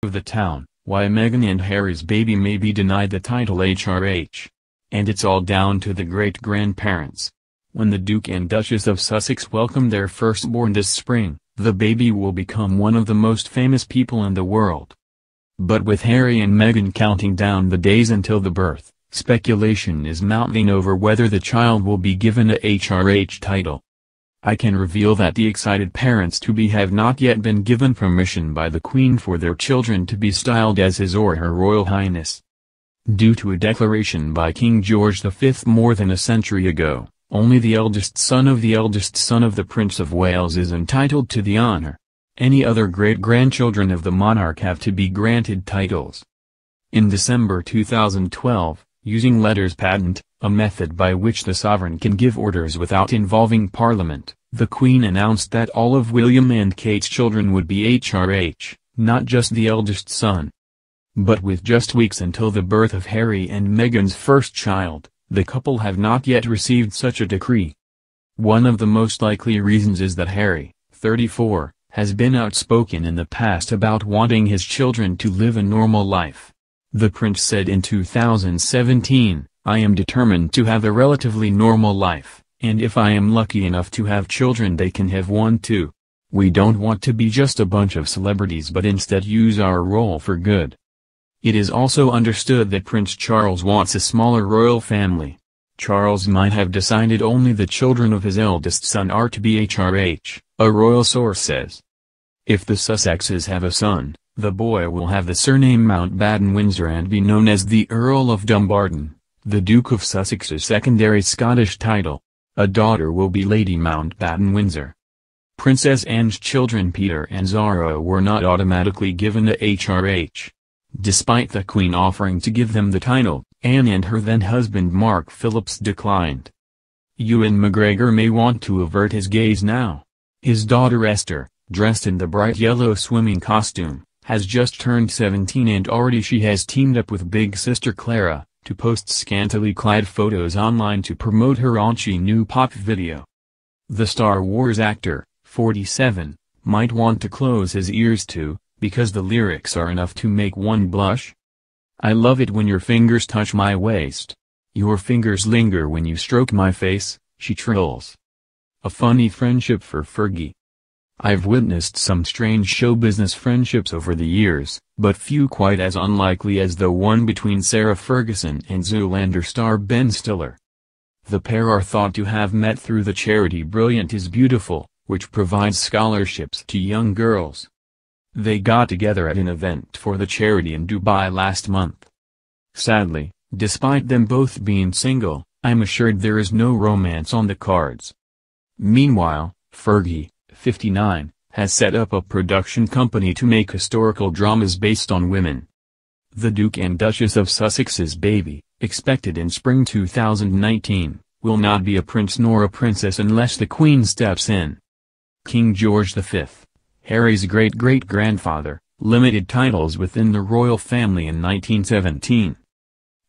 of the town, why Meghan and Harry's baby may be denied the title HRH. And it's all down to the great-grandparents. When the Duke and Duchess of Sussex welcome their firstborn this spring, the baby will become one of the most famous people in the world. But with Harry and Meghan counting down the days until the birth, speculation is mounting over whether the child will be given a HRH title. I can reveal that the excited parents-to-be have not yet been given permission by the Queen for their children to be styled as His or Her Royal Highness. Due to a declaration by King George V more than a century ago, only the eldest son of the Prince of Wales is entitled to the honor. Any other great-grandchildren of the monarch have to be granted titles. In December 2012, using letters patent, a method by which the sovereign can give orders without involving Parliament, the Queen announced that all of William and Kate's children would be HRH, not just the eldest son. But with just weeks until the birth of Harry and Meghan's first child, the couple have not yet received such a decree. One of the most likely reasons is that Harry, 34, has been outspoken in the past about wanting his children to live a normal life. The prince said in 2017, "I am determined to have a relatively normal life, and if I am lucky enough to have children they can have one too. We don't want to be just a bunch of celebrities but instead use our role for good." It is also understood that Prince Charles wants a smaller royal family. Charles might have decided only the children of his eldest son are to be HRH, a royal source says. If the Sussexes have a son, the boy will have the surname Mountbatten-Windsor and be known as the Earl of Dumbarton, the Duke of Sussex's secondary Scottish title. A daughter will be Lady Mountbatten-Windsor. Princess Anne's children Peter and Zara were not automatically given a HRH. Despite the Queen offering to give them the title, Anne and her then-husband Mark Phillips declined. Ewan McGregor may want to avert his gaze now. His daughter Esther, dressed in the bright yellow swimming costume, has just turned 17 and already she has teamed up with big sister Clara, to post scantily clad photos online to promote her raunchy new pop video. The Star Wars actor, 47, might want to close his ears too, because the lyrics are enough to make one blush. "I love it when your fingers touch my waist. Your fingers linger when you stroke my face," she trills. A funny friendship for Fergie. I've witnessed some strange show business friendships over the years, but few quite as unlikely as the one between Sarah Ferguson and Zoolander star Ben Stiller. The pair are thought to have met through the charity Brilliant is Beautiful, which provides scholarships to young girls. They got together at an event for the charity in Dubai last month. Sadly, despite them both being single, I'm assured there is no romance on the cards. Meanwhile, Fergie, 59, has set up a production company to make historical dramas based on women. The Duke and Duchess of Sussex's baby, expected in spring 2019, will not be a prince nor a princess unless the Queen steps in. King George V, Harry's great-great-grandfather, limited titles within the royal family in 1917.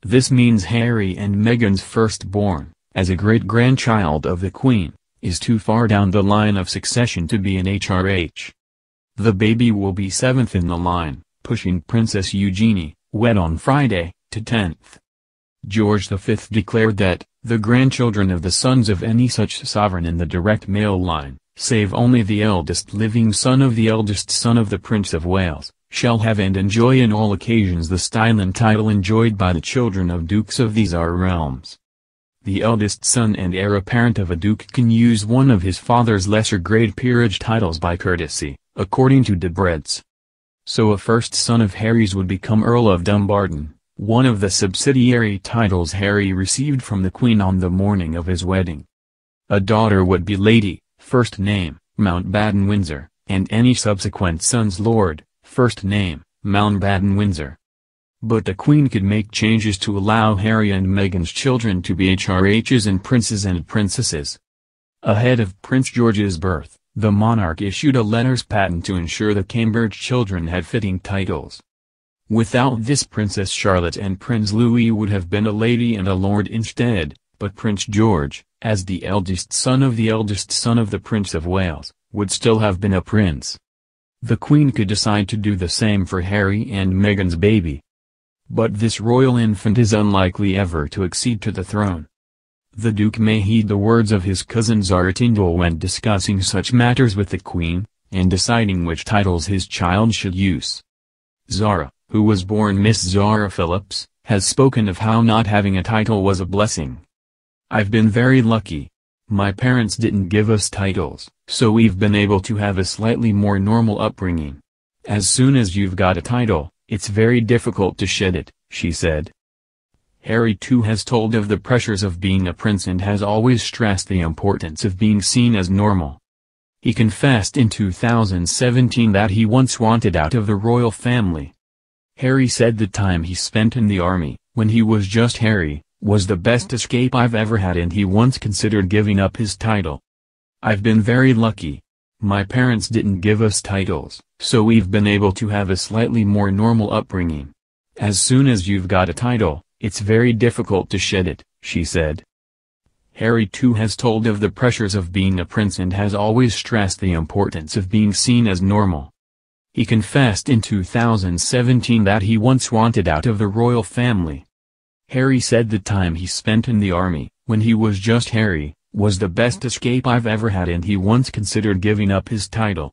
This means Harry and Meghan's firstborn, as a great-grandchild of the Queen, is too far down the line of succession to be an HRH. The baby will be 7th in the line, pushing Princess Eugenie, wed on Friday, to 10th. George V declared that, the grandchildren of the sons of any such sovereign in the direct male line, save only the eldest living son of the Prince of Wales, shall have and enjoy in all occasions the style and title enjoyed by the children of dukes of these our realms. The eldest son and heir apparent of a duke can use one of his father's lesser-grade peerage titles by courtesy, according to Debreds. So a first son of Harry's would become Earl of Dumbarton, one of the subsidiary titles Harry received from the Queen on the morning of his wedding. A daughter would be Lady, first name, Mountbatten-Windsor, and any subsequent sons Lord, first name, Mountbatten-Windsor. But the Queen could make changes to allow Harry and Meghan's children to be HRHs and princes and princesses. Ahead of Prince George's birth, the monarch issued a letters patent to ensure the Cambridge children had fitting titles. Without this Princess Charlotte and Prince Louis would have been a lady and a lord instead, but Prince George, as the eldest son of the Prince of Wales, would still have been a prince. The Queen could decide to do the same for Harry and Meghan's baby. But this royal infant is unlikely ever to accede to the throne. The Duke may heed the words of his cousin Zara Tindall when discussing such matters with the Queen, and deciding which titles his child should use. Zara, who was born Miss Zara Phillips, has spoken of how not having a title was a blessing. "I've been very lucky. My parents didn't give us titles, so we've been able to have a slightly more normal upbringing. As soon as you've got a title, it's very difficult to shed it," she said. Harry too has told of the pressures of being a prince and has always stressed the importance of being seen as normal. He confessed in 2017 that he once wanted out of the royal family. Harry said the time he spent in the army, when he was just Harry, was the best escape I've ever had, and he once considered giving up his title. "I've been very lucky. My parents didn't give us titles, so we've been able to have a slightly more normal upbringing. As soon as you've got a title, it's very difficult to shed it," she said. Harry too has told of the pressures of being a prince and has always stressed the importance of being seen as normal. He confessed in 2017 that he once wanted out of the royal family. Harry said the time he spent in the army, when he was just Harry, was the best escape I've ever had, and he once considered giving up his title.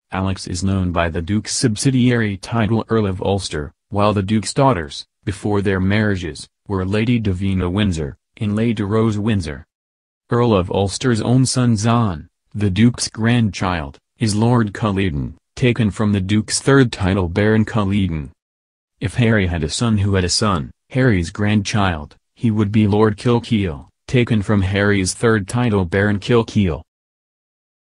Alex is known by the Duke's subsidiary title Earl of Ulster, while the Duke's daughters, before their marriages, were Lady Davina Windsor, and Lady Rose Windsor. Earl of Ulster's own son Zan, the Duke's grandchild, is Lord Culloden, taken from the Duke's third title Baron Culloden. If Harry had a son who had a son, Harry's grandchild, he would be Lord Kilkeel, taken from Harry's third title Baron Kilkeel.